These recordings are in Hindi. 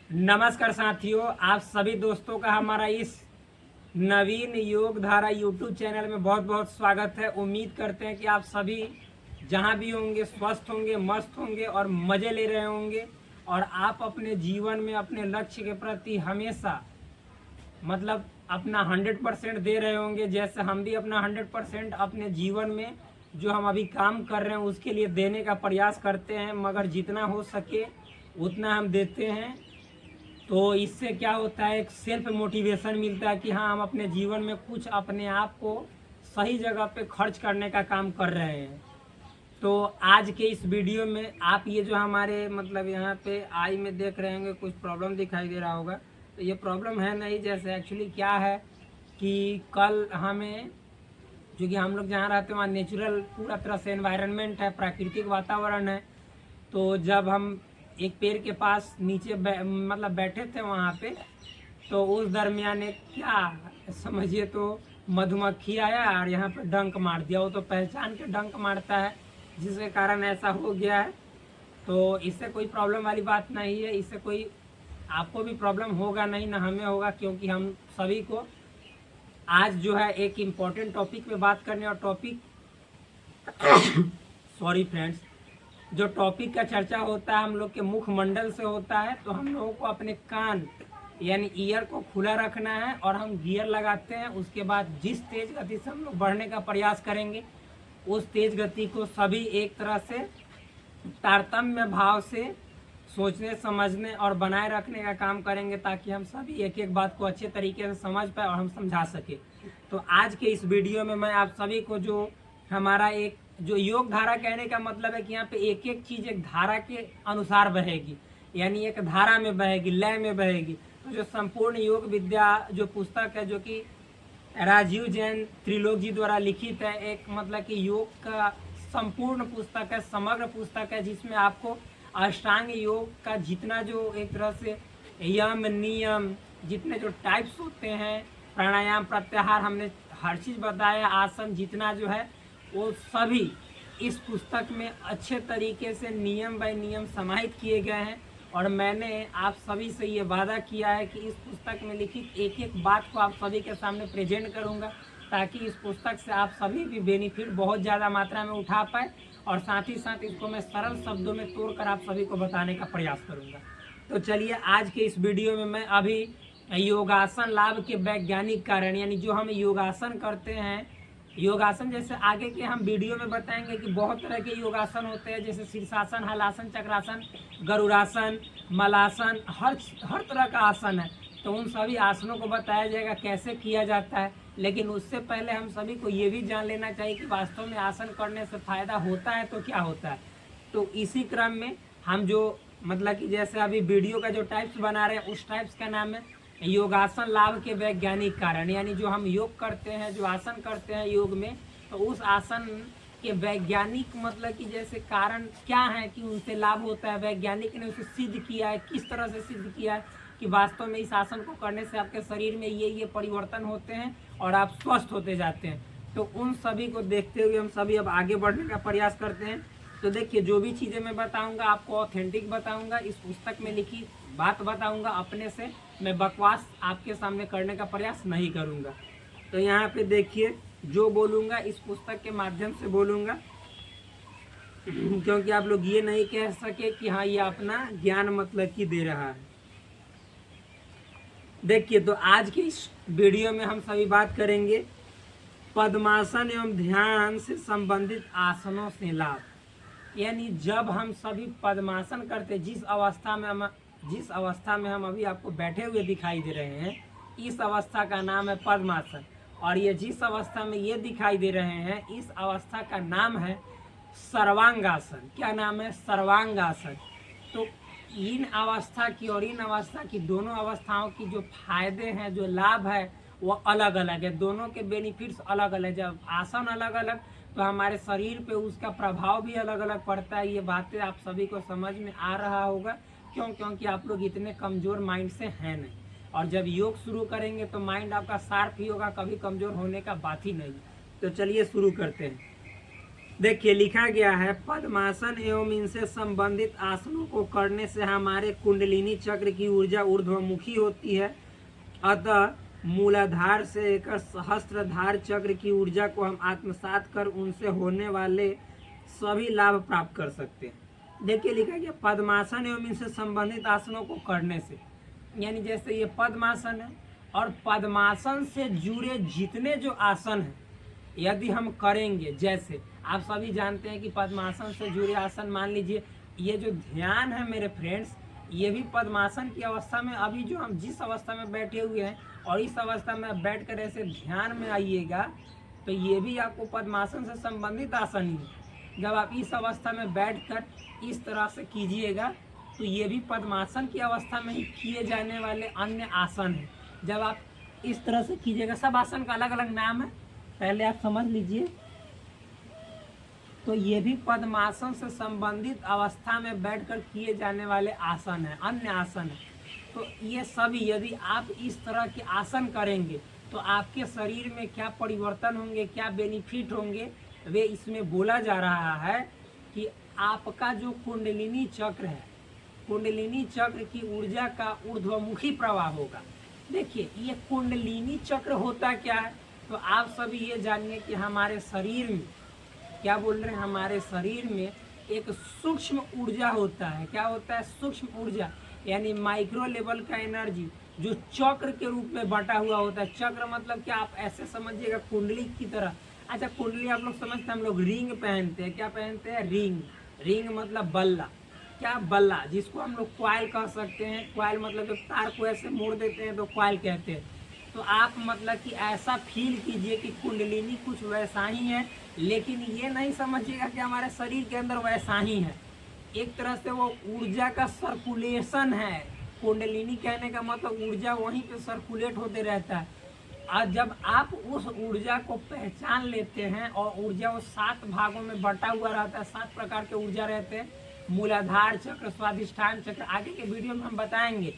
नमस्कार साथियों, आप सभी दोस्तों का हमारा इस नवीन योग धारा यूट्यूब चैनल में बहुत बहुत स्वागत है। उम्मीद करते हैं कि आप सभी जहां भी होंगे स्वस्थ होंगे, मस्त होंगे और मज़े ले रहे होंगे और आप अपने जीवन में अपने लक्ष्य के प्रति हमेशा अपना 100% दे रहे होंगे। जैसे हम भी अपना 100% अपने जीवन में जो हम अभी काम कर रहे हैं उसके लिए देने का प्रयास करते हैं, मगर जितना हो सके उतना हम देते हैं। तो इससे क्या होता है, एक सेल्फ मोटिवेशन मिलता है कि हाँ, हम अपने जीवन में कुछ अपने आप को सही जगह पे खर्च करने का काम कर रहे हैं। तो आज के इस वीडियो में आप ये जो हमारे यहाँ पे आई में देख रहे होंगे कुछ प्रॉब्लम दिखाई दे रहा होगा, तो ये प्रॉब्लम है नहीं। जैसे एक्चुअली क्या है कि कल हमें, जो कि हम लोग जहाँ रहते हैं वहाँ नेचुरल पूरा तरह से एनवायरनमेंट है, प्राकृतिक वातावरण है। तो जब हम एक पेड़ के पास नीचे बैठे थे वहाँ पे, तो उस दरमियान एक क्या समझिए तो मधुमक्खी आया और यहाँ पे डंक मार दिया। वो तो पहचान के डंक मारता है, जिसके कारण ऐसा हो गया है। तो इससे कोई प्रॉब्लम वाली बात नहीं है, इससे कोई आपको भी प्रॉब्लम होगा नहीं, ना हमें होगा, क्योंकि हम सभी को आज जो है एक इम्पोर्टेंट टॉपिक पे बात करने और टॉपिक सॉरी फ्रेंड्स, जो टॉपिक का चर्चा होता है हम लोग के मुखमंडल से होता है। तो हम लोगों को अपने कान यानी ईयर को खुला रखना है और हम गियर लगाते हैं। उसके बाद जिस तेज गति से हम लोग बढ़ने का प्रयास करेंगे उस तेज गति को सभी एक तरह से तारतम्य भाव से सोचने, समझने और बनाए रखने का काम करेंगे, ताकि हम सभी एक एक बात को अच्छे तरीके से समझ पाए और हम समझा सके। तो आज के इस वीडियो में मैं आप सभी को जो हमारा एक जो योग धारा, कहने का मतलब है कि यहाँ पे एक एक चीज़ एक धारा के अनुसार बहेगी, यानी एक धारा में बहेगी, लय में बहेगी। तो जो संपूर्ण योग विद्या जो पुस्तक है, जो कि राजीव जैन त्रिलोक जी द्वारा लिखित है, एक कि योग का संपूर्ण पुस्तक है, समग्र पुस्तक है, जिसमें आपको अष्टांग योग का जितना जो एक तरह से यम नियम, जितने जो टाइप्स होते हैं, प्राणायाम प्रत्याहार, हमने हर चीज़ बताया, आसन जितना जो है वो सभी इस पुस्तक में अच्छे तरीके से नियम बाय नियम समाहित किए गए हैं। और मैंने आप सभी से ये वादा किया है कि इस पुस्तक में लिखित एक एक बात को आप सभी के सामने प्रेजेंट करूंगा, ताकि इस पुस्तक से आप सभी भी बेनिफिट बहुत ज़्यादा मात्रा में उठा पाए, और साथ ही साथ इसको मैं सरल शब्दों में तोड़कर आप सभी को बताने का प्रयास करूंगा। तो चलिए, आज के इस वीडियो में मैं अभी योगासन लाभ के वैज्ञानिक कारण, यानी जो हम योगासन करते हैं, योगासन जैसे आगे के हम वीडियो में बताएंगे कि बहुत तरह के योगासन होते हैं, जैसे शीर्षासन, हलासन, चक्रासन, गरुड़ासन, मलासन, हर तरह का आसन है। तो उन सभी आसनों को बताया जाएगा कैसे किया जाता है। लेकिन उससे पहले हम सभी को ये भी जान लेना चाहिए कि वास्तव में आसन करने से फ़ायदा होता है तो क्या होता है। तो इसी क्रम में हम जो कि जैसे अभी वीडियो का जो टाइप्स बना रहे हैं, उस टाइप्स का नाम है योगासन लाभ के वैज्ञानिक कारण, यानी जो हम योग करते हैं, जो आसन करते हैं योग में, तो उस आसन के वैज्ञानिक कि जैसे कारण क्या है कि उनसे लाभ होता है, वैज्ञानिक ने उसे सिद्ध किया है, किस तरह से सिद्ध किया है कि वास्तव में इस आसन को करने से आपके शरीर में ये परिवर्तन होते हैं और आप स्वस्थ होते जाते हैं। तो उन सभी को देखते हुए हम सभी अब आगे बढ़ने का प्रयास करते हैं। तो देखिए, जो भी चीज़ें मैं बताऊंगा आपको ऑथेंटिक बताऊंगा, इस पुस्तक में लिखी बात बताऊंगा, अपने से मैं बकवास आपके सामने करने का प्रयास नहीं करूंगा। तो यहाँ पे देखिए, जो बोलूँगा इस पुस्तक के माध्यम से बोलूँगा, क्योंकि आप लोग ये नहीं कह सके कि हाँ, ये अपना ज्ञान कि दे रहा है। देखिए, तो आज के इस वीडियो में हम सभी बात करेंगे पद्मासन एवं ध्यान से संबंधित आसनों से लाभ। यानी जब हम सभी पद्मासन करते, जिस अवस्था में हम अभी आपको बैठे हुए दिखाई दे रहे हैं, इस अवस्था का नाम है पद्मासन। और ये जिस अवस्था में ये दिखाई दे रहे हैं, इस अवस्था का नाम है सर्वांगासन। क्या नाम है? सर्वांगासन। तो इन अवस्था की और इन अवस्था की, दोनों अवस्थाओं की जो फायदे हैं, जो लाभ है, वो अलग अलग है। दोनों के बेनिफिट्स अलग अलग। जब आसन अलग अलग, तो हमारे शरीर पे उसका प्रभाव भी अलग अलग पड़ता है। ये बातें आप सभी को समझ में आ रहा होगा, क्योंकि आप लोग इतने कमज़ोर माइंड से हैं नहीं। और जब योग शुरू करेंगे तो माइंड आपका शार्प ही होगा, कभी कमज़ोर होने का बात ही नहीं। तो चलिए शुरू करते हैं। देखिए लिखा गया है, पद्मासन एवं इनसे संबंधित आसनों को करने से हमारे कुंडलिनी चक्र की ऊर्जा ऊर्ध्वमुखी होती है। अतः मूलाधार से लेकर सहस्त्रधार चक्र की ऊर्जा को हम आत्मसात कर उनसे होने वाले सभी लाभ प्राप्त कर सकते हैं। देखिए लिखा गया, पद्मासन एवं इनसे संबंधित आसनों को करने से, यानी जैसे ये पद्मासन है और पद्मासन से जुड़े जितने जो आसन हैं यदि हम करेंगे, जैसे आप सभी जानते हैं कि पद्मासन से जुड़े आसन, मान लीजिए ये जो ध्यान है मेरे फ्रेंड्स, ये भी पद्मासन की अवस्था में, अभी जो हम जिस अवस्था में बैठे हुए हैं और इस अवस्था में बैठ कर ऐसे ध्यान में आइएगा तो ये भी आपको पद्मासन से संबंधित आसन ही है। जब आप इस अवस्था में बैठकर इस तरह से कीजिएगा तो ये भी पद्मासन की अवस्था में ही किए जाने वाले अन्य आसन हैं। जब आप इस तरह से कीजिएगा, सब आसन का अलग अलग नाम है, पहले आप समझ लीजिए। तो ये भी पद्मासन से संबंधित अवस्था में बैठकर किए जाने वाले आसन है, अन्य आसन है। तो ये सभी यदि आप इस तरह के आसन करेंगे तो आपके शरीर में क्या परिवर्तन होंगे, क्या बेनिफिट होंगे, वे इसमें बोला जा रहा है कि आपका जो कुंडलिनी चक्र है, कुंडलिनी चक्र की ऊर्जा का ऊर्ध्वमुखी प्रवाह होगा। देखिए ये कुंडलिनी चक्र होता क्या है, तो आप सभी ये जानिए कि हमारे शरीर में, क्या बोल रहे हैं, हमारे शरीर में एक सूक्ष्म ऊर्जा होता है। क्या होता है? सूक्ष्म ऊर्जा, यानी माइक्रो लेवल का एनर्जी जो चक्र के रूप में बटा हुआ होता है। चक्र मतलब क्या, आप ऐसे समझिएगा कुंडली की तरह। अच्छा कुंडली आप लोग समझते हैं, हम लोग रिंग पहनते हैं, क्या पहनते हैं? रिंग। रिंग मतलब बल्ला, क्या बल्ला, जिसको हम लोग क्वाइल कह सकते हैं। क्वाइल मतलब जब तार को ऐसे मोड़ देते हैं तो क्वाइल कहते हैं। तो आप मतलब कि ऐसा फील कीजिए कि कुंडलिनी कुछ वैसा ही है, लेकिन ये नहीं समझिएगा कि हमारे शरीर के अंदर वैसा ही है। एक तरह से वो ऊर्जा का सर्कुलेशन है। कुंडलिनी कहने का मतलब ऊर्जा वहीं पे सर्कुलेट होते रहता है। और जब आप उस ऊर्जा को पहचान लेते हैं, और ऊर्जा वो 7 भागों में बटा हुआ रहता है, 7 प्रकार के ऊर्जा रहते हैं, मूलाधार चक्र, स्वादिष्ठान चक्र, आगे के वीडियो में हम बताएंगे।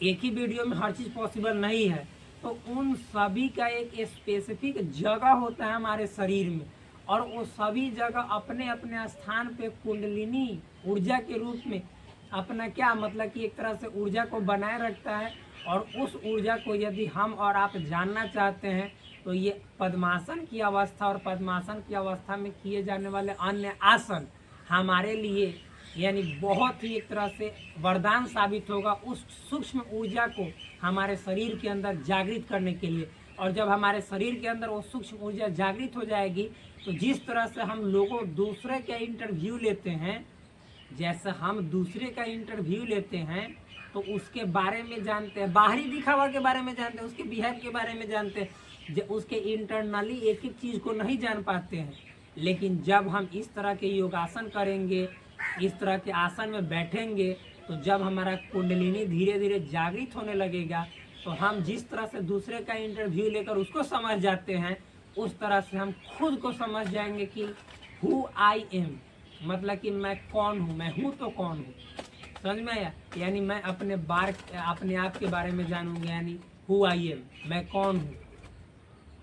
एक ही वीडियो में हर चीज़ पॉसिबल नहीं है, तो उन सभी का एक स्पेसिफिक जगह होता है हमारे शरीर में, और वो सभी जगह अपने अपने स्थान पे कुंडलिनी ऊर्जा के रूप में अपना क्या मतलब कि एक तरह से ऊर्जा को बनाए रखता है। और उस ऊर्जा को यदि हम और आप जानना चाहते हैं तो ये पद्मासन की अवस्था और पद्मासन की अवस्था में किए जाने वाले अन्य आसन हमारे लिए यानी बहुत ही एक तरह से वरदान साबित होगा उस सूक्ष्म ऊर्जा को हमारे शरीर के अंदर जागृत करने के लिए। और जब हमारे शरीर के अंदर वो सूक्ष्म ऊर्जा जागृत हो जाएगी तो जिस तरह से हम लोगों दूसरे का इंटरव्यू लेते हैं, जैसे हम दूसरे का इंटरव्यू लेते हैं तो उसके बारे में जानते हैं, बाहरी दिखावा के बारे में जानते हैं, उसके बिहेव के बारे में जानते हैं, उसके इंटरनली एक एक चीज़ को नहीं जान पाते हैं। लेकिन जब हम इस तरह के योगासन करेंगे, इस तरह के आसन में बैठेंगे, तो जब हमारा कुंडलिनी धीरे धीरे जागृत होने लगेगा तो हम जिस तरह से दूसरे का इंटरव्यू लेकर उसको समझ जाते हैं, उस तरह से हम खुद को समझ जाएंगे कि हु आई एम, मतलब कि मैं कौन हूँ, मैं हूँ तो कौन हूँ। समझ में आया? यानी मैं अपने आप के बारे में जानूंगा, यानी हु आई एम, मैं कौन हूँ।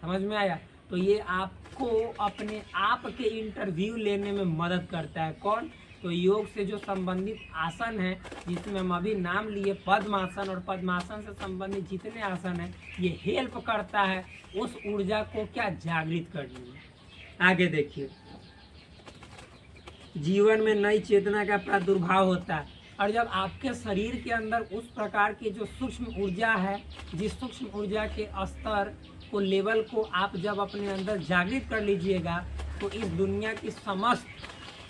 समझ में आया? तो ये आपको अपने आप के इंटरव्यू लेने में मदद करता है। कौन? तो योग से जो संबंधित आसन है, जिसमें हम अभी नाम लिए पद्मासन, और पद्मासन से संबंधित जितने आसन हैं, ये हेल्प करता है उस ऊर्जा को क्या जागृत करने में। आगे देखिए, जीवन में नई चेतना का प्रादुर्भाव होता है। और जब आपके शरीर के अंदर उस प्रकार की जो सूक्ष्म ऊर्जा है, जिस सूक्ष्म ऊर्जा के स्तर को, लेवल को आप जब अपने अंदर जागृत कर लीजिएगा तो इस दुनिया की समस्त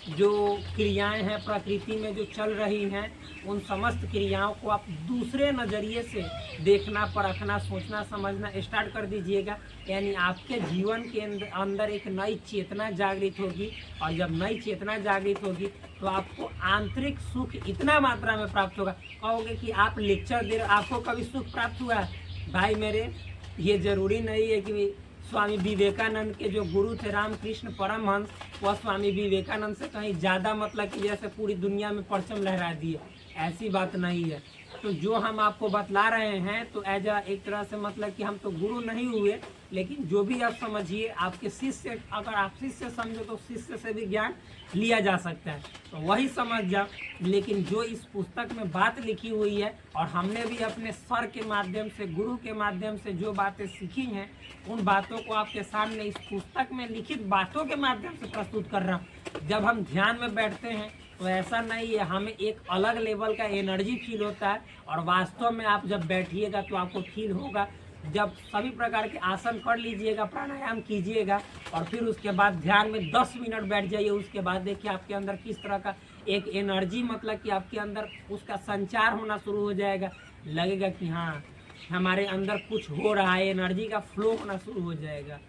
जो क्रियाएं हैं प्रकृति में जो चल रही हैं, उन समस्त क्रियाओं को आप दूसरे नज़रिए से देखना, परखना, सोचना, समझना स्टार्ट कर दीजिएगा। यानी आपके जीवन के अंदर एक नई चेतना जागृत होगी, और जब नई चेतना जागृत होगी तो आपको आंतरिक सुख इतना मात्रा में प्राप्त होगा। कहोगे कि आप लेक्चर दे रहे, आपको कभी सुख प्राप्त हुआ है? भाई मेरे, ये ज़रूरी नहीं है कि स्वामी विवेकानंद के जो गुरु थे रामकृष्ण परमहंस, वह स्वामी विवेकानंद से कहीं ज़्यादा मतलब कि जैसे पूरी दुनिया में परचम लहरा दिए, ऐसी बात नहीं है। तो जो हम आपको बतला रहे हैं तो एज एक तरह से मतलब कि हम तो गुरु नहीं हुए, लेकिन जो भी आप समझिए, आपके शिष्य, अगर आप शिष्य समझो तो शिष्य से भी ज्ञान लिया जा सकता है, तो वही समझ जाओ। लेकिन जो इस पुस्तक में बात लिखी हुई है और हमने भी अपने सर के माध्यम से, गुरु के माध्यम से जो बातें सीखी हैं, उन बातों को आपके सामने इस पुस्तक में लिखित बातों के माध्यम से प्रस्तुत कर रहा हूँ। जब हम ध्यान में बैठते हैं तो ऐसा नहीं है, हमें एक अलग लेवल का एनर्जी फील होता है, और वास्तव में आप जब बैठिएगा तो आपको फील होगा। जब सभी प्रकार के आसन कर लीजिएगा, प्राणायाम कीजिएगा, और फिर उसके बाद ध्यान में 10 मिनट बैठ जाइए, उसके बाद देखिए आपके अंदर किस तरह का एक एनर्जी, मतलब कि आपके अंदर उसका संचार होना शुरू हो जाएगा। लगेगा कि हाँ, हमारे अंदर कुछ हो रहा है, एनर्जी का फ्लो होना शुरू हो जाएगा।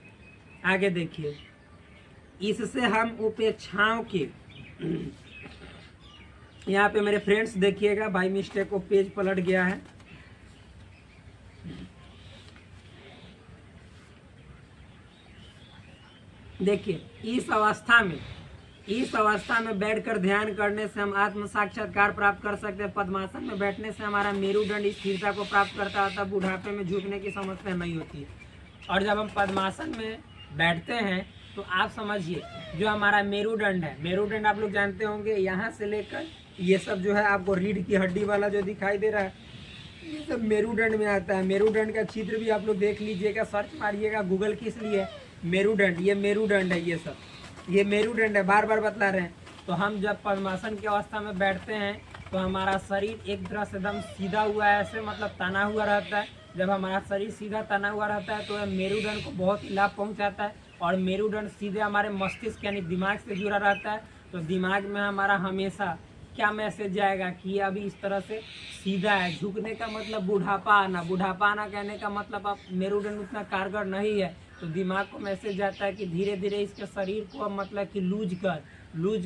आगे देखिए, इससे हम उपेक्षाओं के, यहाँ पे मेरे फ्रेंड्स देखिएगा, बाई मिस्टेक को पेज पलट गया है। देखिए, इस अवस्था में बैठकर ध्यान करने से हम आत्म साक्षात्कार प्राप्त कर सकते हैं। पद्मासन में बैठने से हमारा मेरुदंड स्थिरता को प्राप्त करता है, तब बुढ़ापे में झुकने की समस्या नहीं होती। और जब हम पद्मासन में बैठते हैं तो आप समझिए, जो हमारा मेरुदंड है, मेरुदंड आप लोग जानते होंगे, यहाँ से लेकर ये सब जो है आपको रीढ़ की हड्डी वाला जो दिखाई दे रहा है, ये सब मेरुदंड में आता है। मेरुदंड का चित्र भी आप लोग देख लीजिएगा, सर्च मारिएगा गूगल, किस लिए मेरुदंड, ये मेरुदंड है, ये सब ये मेरुदंड है, बार बार बतला रहे हैं। तो हम जब पद्मासन की अवस्था में बैठते हैं तो हमारा शरीर एक तरह से एकदम सीधा हुआ है, ऐसे मतलब तना हुआ रहता है। जब हमारा शरीर सीधा तना हुआ रहता है तो यह मेरुदंड को बहुत ही लाभ पहुंचाता है, और मेरुदंड सीधे हमारे मस्तिष्क यानी दिमाग से जुड़ा रहता है। तो दिमाग में हमारा हमेशा क्या मैसेज जाएगा कि ये अभी इस तरह से सीधा है। झुकने का मतलब बुढ़ापा आना, बुढ़ापा आना कहने का मतलब आप मेरुदंड उतना कारगर नहीं है, तो दिमाग को मैसेज जाता है कि धीरे धीरे इसके शरीर को मतलब कि लूज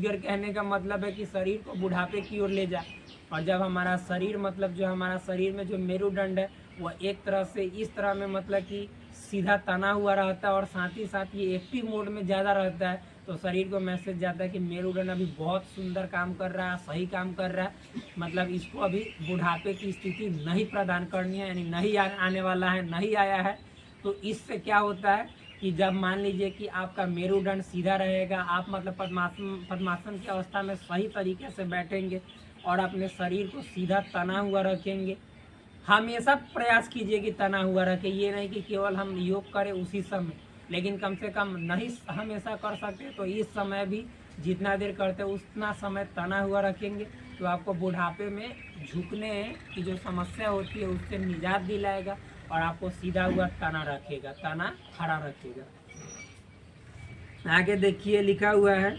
कर कहने का मतलब है कि शरीर को बुढ़ापे की ओर ले जा। और जब हमारा शरीर मतलब जो हमारा शरीर में जो मेरुदंड है वह एक तरह से इस तरह में मतलब कि सीधा तना हुआ रहता है, और साथ ही साथ ये एक्टिव मोड में ज़्यादा रहता है, तो शरीर को मैसेज जाता है कि मेरुदंड अभी बहुत सुंदर काम कर रहा है, सही काम कर रहा है, मतलब इसको अभी बुढ़ापे की स्थिति नहीं प्रदान करनी है, यानी नहीं आने वाला है, नहीं आया है। तो इससे क्या होता है कि जब मान लीजिए कि आपका मेरुदंड सीधा रहेगा, आप मतलब पद्मासन की अवस्था में सही तरीके से बैठेंगे और अपने शरीर को सीधा तना हुआ रखेंगे। हमेशा प्रयास कीजिए कि तना हुआ रखे, ये नहीं कि केवल हम योग करें उसी समय, लेकिन कम से कम नहीं हमेशा कर सकते तो इस समय भी जितना देर करते उतना समय तना हुआ रखेंगे, तो आपको बुढ़ापे में झुकने की जो समस्या होती है उससे निजात दिलाएगा, और आपको सीधा हुआ तना रखेगा, तना खड़ा रखेगा। आगे देखिए, लिखा हुआ है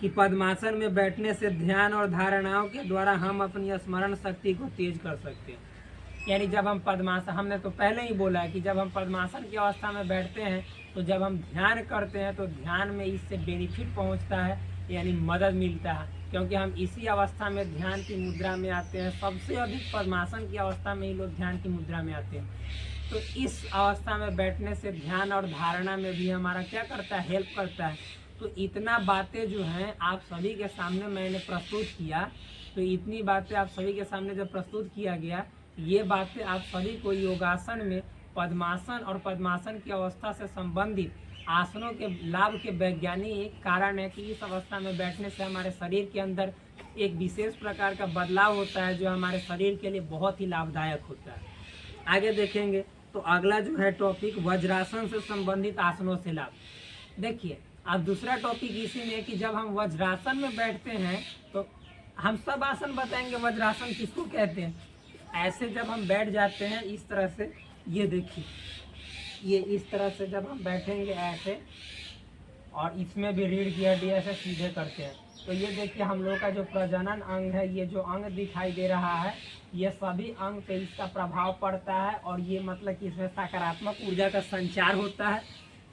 कि पद्मासन में बैठने से ध्यान और धारणाओं के द्वारा हम अपनी स्मरण शक्ति को तेज कर सकते हैं। यानी जब हम पद्मासन, हमने तो पहले ही बोला है कि जब हम पद्मासन की अवस्था में बैठते हैं तो जब हम ध्यान करते हैं तो ध्यान में इससे बेनिफिट पहुंचता है, यानी मदद मिलता है, क्योंकि हम इसी अवस्था में ध्यान की मुद्रा में आते हैं। सबसे अधिक पद्मासन की अवस्था में ही लोग ध्यान की मुद्रा में आते हैं। तो इस अवस्था में बैठने से ध्यान और धारणा में भी हमारा क्या करता है, हेल्प करता है। तो इतना बातें जो हैं आप सभी के सामने मैंने प्रस्तुत किया, तो इतनी बातें आप सभी के सामने जब प्रस्तुत किया गया, ये बातें आप सभी को योगासन में पद्मासन और पद्मासन की अवस्था से संबंधित आसनों के लाभ के वैज्ञानिक कारण है कि इस अवस्था में बैठने से हमारे शरीर के अंदर एक विशेष प्रकार का बदलाव होता है जो हमारे शरीर के लिए बहुत ही लाभदायक होता है। आगे देखेंगे तो अगला जो है टॉपिक वज्रासन से संबंधित आसनों से लाभ। देखिए, अब दूसरा टॉपिक इसी में कि जब हम वज्रासन में बैठते हैं तो हम सब आसन बताएंगे वज्रासन किसको कहते हैं। ऐसे जब हम बैठ जाते हैं इस तरह से, ये देखिए, ये इस तरह से जब हम बैठेंगे ऐसे, और इसमें भी रीढ़ की हड्डी ऐसे सीधे करते हैं, तो ये देखिए हम लोग का जो प्रजनन अंग है, ये जो अंग दिखाई दे रहा है, ये सभी अंग पे इसका प्रभाव पड़ता है, और ये मतलब कि इसमें सकारात्मक ऊर्जा का संचार होता है,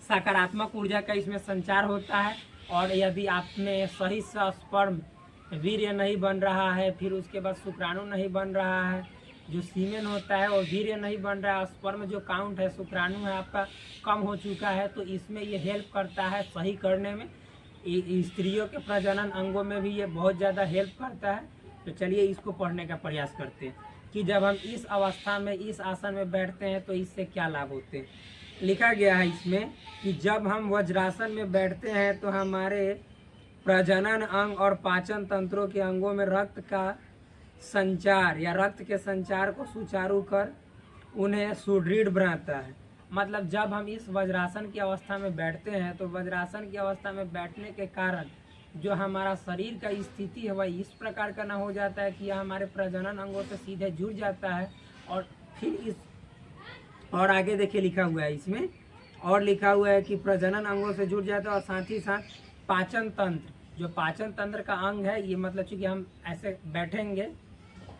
सकारात्मक ऊर्जा का इसमें संचार होता है। और यदि आप में सही से स्पर्म वीर्य नहीं बन रहा है, फिर उसके बाद शुक्राणु नहीं बन रहा है, जो सीमेन होता है और वीर्य नहीं बन रहा है, स्पर्म जो काउंट है, शुक्राणु है आपका कम हो चुका है, तो इसमें ये हेल्प करता है सही करने में। स्त्रियों के प्रजनन अंगों में भी ये बहुत ज़्यादा हेल्प करता है। तो चलिए इसको पढ़ने का प्रयास करते हैं। कि जब हम इस अवस्था में, इस आसन में बैठते हैं तो इससे क्या लाभ होते हैं। लिखा गया है इसमें कि जब हम वज्रासन में बैठते हैं तो हमारे प्रजनन अंग और पाचन तंत्रों के अंगों में रक्त का संचार या रक्त के संचार को सुचारू कर उन्हें सुदृढ़ बनाता है। मतलब जब हम इस वज्रासन की अवस्था में बैठते हैं तो वज्रासन की अवस्था में बैठने के कारण जो हमारा शरीर का स्थिति है वह इस प्रकार का ना हो जाता है कि यह हमारे प्रजनन अंगों से सीधे जुड़ जाता है। और फिर इस और आगे देखिए लिखा हुआ है इसमें, और लिखा हुआ है कि प्रजनन अंगों से जुड़ जाता है और साथ ही साथ पाचन तंत्र, जो पाचन तंत्र का अंग है, ये मतलब चूँकि हम ऐसे बैठेंगे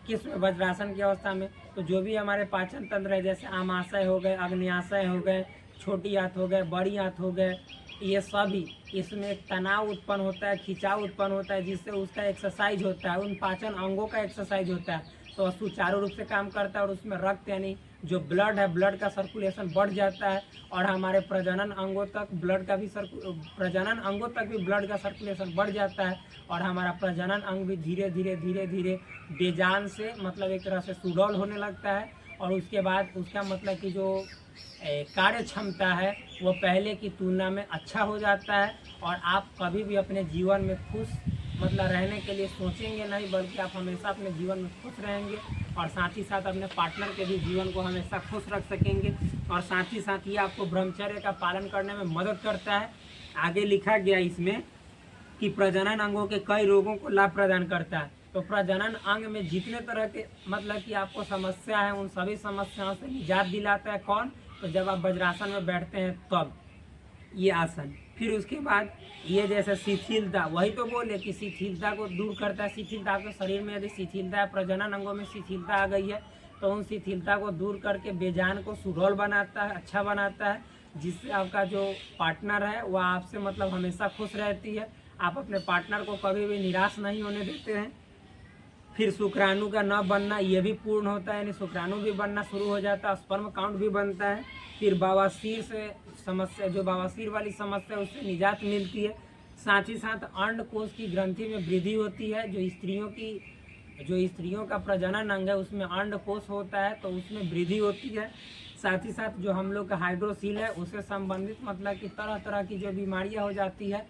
किस वज्रासन की अवस्था में, तो जो भी हमारे पाचन तंत्र है जैसे आमाशय हो गए, अग्न्याशय हो गए, छोटी आंत हो गए, बड़ी आंत हो गए, ये सभी इसमें एक तनाव उत्पन्न होता है, खिंचाव उत्पन्न होता है, जिससे उसका एक्सरसाइज होता है, उन पाचन अंगों का एक्सरसाइज होता है, तो सुचारू रूप से काम करता है और उसमें रक्त यानी जो ब्लड है, ब्लड का सर्कुलेशन बढ़ जाता है और हमारे प्रजनन अंगों तक ब्लड का भी प्रजनन अंगों तक भी ब्लड का सर्कुलेशन बढ़ जाता है और हमारा प्रजनन अंग भी धीरे धीरे धीरे धीरे बेजान से मतलब एक तरह से सुडौल होने लगता है। और उसके बाद उसका मतलब कि जो कार्य क्षमता है वो पहले की तुलना में अच्छा हो जाता है और आप कभी भी अपने जीवन में खुश मतलब रहने के लिए सोचेंगे नहीं, बल्कि आप हमेशा अपने जीवन में खुश रहेंगे और साथ ही साथ अपने पार्टनर के भी जीवन को हमेशा खुश रख सकेंगे। और साथ ही साथ ये आपको ब्रह्मचर्य का पालन करने में मदद करता है। आगे लिखा गया इसमें कि प्रजनन अंगों के कई रोगों को लाभ प्रदान करता है। तो प्रजनन अंग में जितने तरह के मतलब कि आपको समस्या है उन सभी समस्याओं से निजात दिलाता है। कौन? तो जब आप वज्रासन में बैठते हैं तब ये आसन। फिर उसके बाद ये जैसे शिथिलता, वही तो बोले कि शिथिलता को दूर करता है। शिथिलता आपके शरीर में यदि शिथिलता है, प्रजनन अंगों में शिथिलता आ गई है तो उन शिथिलता को दूर करके बेजान को सुडौल बनाता है, अच्छा बनाता है, जिससे आपका जो पार्टनर है वह आपसे मतलब हमेशा खुश रहती है। आप अपने पार्टनर को कभी भी निराश नहीं होने देते हैं। फिर शुक्राणु का न बनना ये भी पूर्ण होता है, यानी शुक्राणु भी बनना शुरू हो जाता है, स्पर्म काउंट भी बनता है। फिर बवासीर से समस्या, जो बवासीर वाली समस्या उससे निजात मिलती है। साथ ही साथ अंड कोश की ग्रंथि में वृद्धि होती है। जो स्त्रियों का प्रजनन अंग है उसमें अंड कोश होता है तो उसमें वृद्धि होती है। साथ ही साथ जो हम लोग का हाइड्रोसील है उससे संबंधित मतलब कि तरह तरह की जो बीमारियां हो जाती है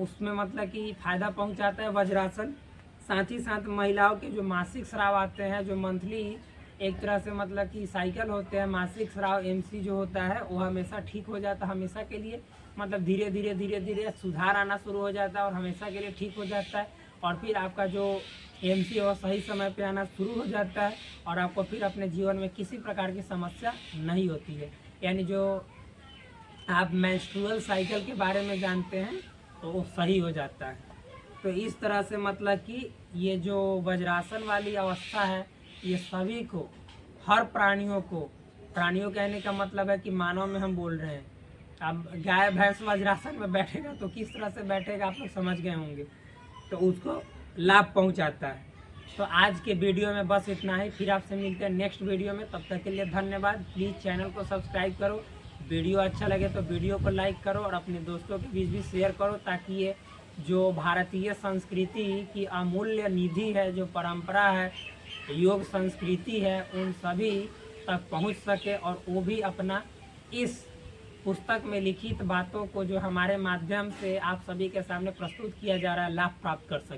उसमें मतलब कि फ़ायदा पहुंचाता है वज्रासन। साथ ही साथ महिलाओं के जो मासिक स्राव आते हैं, जो मंथली एक तरह से मतलब कि साइकिल होते हैं, मासिक स्राव एमसी जो होता है वो हमेशा ठीक हो जाता है, हमेशा के लिए मतलब धीरे धीरे धीरे धीरे सुधार आना शुरू हो जाता है और हमेशा के लिए ठीक हो जाता है। और फिर आपका जो एमसी है वो सही समय पे आना शुरू हो जाता है और आपको फिर अपने जीवन में किसी प्रकार की समस्या नहीं होती है। यानी जो आप मेंस्ट्रुअल साइकिल के बारे में जानते हैं तो वो सही हो जाता है। तो इस तरह से मतलब कि ये जो वज्रासन वाली अवस्था है ये सभी को, हर प्राणियों को, प्राणियों कहने का मतलब है कि मानव में हम बोल रहे हैं। अब गाय भैंस वज्रासन में बैठेगा तो किस तरह से बैठेगा आप लोग समझ गए होंगे, तो उसको लाभ पहुंचाता है। तो आज के वीडियो में बस इतना ही, फिर आपसे मिलते हैं नेक्स्ट वीडियो में। तब तक के लिए धन्यवाद। प्लीज़ चैनल को सब्सक्राइब करो, वीडियो अच्छा लगे तो वीडियो को लाइक करो और अपने दोस्तों के बीच भी शेयर करो, ताकि ये जो भारतीय संस्कृति की अमूल्य निधि है, जो परंपरा है, योग संस्कृति है, उन सभी तक पहुंच सके और वो भी अपना इस पुस्तक में लिखित बातों को जो हमारे माध्यम से आप सभी के सामने प्रस्तुत किया जा रहा है लाभ प्राप्त कर सके।